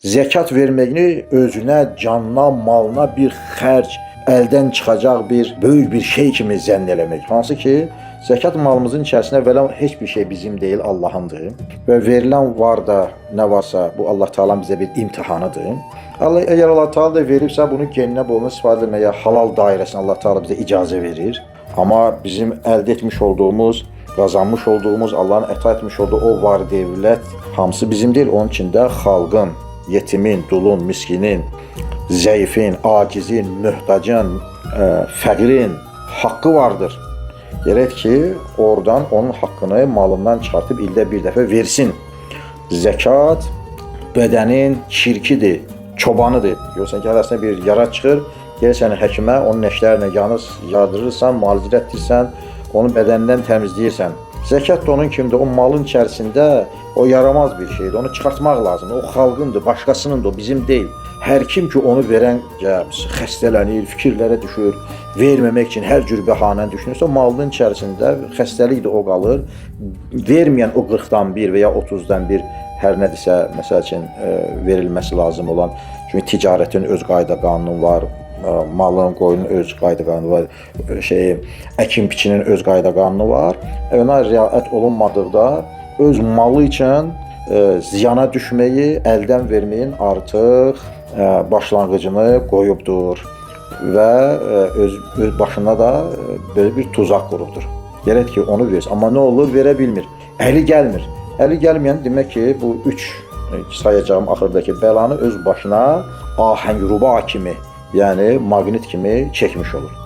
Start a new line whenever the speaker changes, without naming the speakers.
Zəkat verməyini özünə, canına, malına bir xərc, əldən çıxacaq bir böyük bir şey kimi zənn eləmək. Hansı ki, zəkat malımızın içərisində verilən heç bir şey bizim deyil, Allahındır. Və verilən var da, nə varsa, bu Allah Taala'nın bizə bir imtahanıdır. Əgər Allah Taala da veribsə, bunu geninə boluna istifadə etməyə halal dairəsində Allah Taala bizə icazə verir. Amma bizim əldə etmiş olduğumuz, qazanmış olduğumuz, Allahın əta etmiş olduğu o var dövlət hamısı bizim deyil. Onun içində xalqın, yetimin, dulun, miskinin, zəifin, acizin, möhtacın, fəqirin haqqı vardır. Gərək ki, oradan onun haqqını malından çıxartıb ildə bir dəfə versin. Zəkat bədənin çirkidir, çobanıdır. Görürsən ki, arasında bir yara çıxır, gəlsən həkimə, onun nəşlərlə yardırırsan, müalicə etdirsən, onu bədəndən təmizləyirsən. Zəkat da onun kimdir? O malın içərisində o yaramaz bir şeydir. Onu çıxartmaq lazımdır. O xalqındır, başqasınındır, o bizim deyil. Hər kim ki onu verən xəstələnir, fikirlərə düşür, verməmək üçün hər cür bəhanə düşünürsə, o malın içərisində xəstəlikdir, o qalır. Verməyən o 40-dan 1 və ya 30-dan 1 hər nədirsə, məsəl üçün verilməsi lazım olan. Çünki ticarətin öz qayda qanunu var, malın, qoyunun öz qayda qanunu var, əkin-biçinin öz qayda qanunu var. Ona riayət olunmadıqda öz malı üçün ziyana düşməyi, əldən verməyin artıq başlanğıcını qoyubdur və öz başına da böyle bir tuzaq qurubdur. Gərək ki, onu versin. Amma nə olur? Verə bilmir. Əli gəlmir. Əli gəlməyən demək ki, bu 3 sayacağım axırdakı bəlanı öz başına ahəngruba kimi, yəni maqnit kimi çəkmiş olur.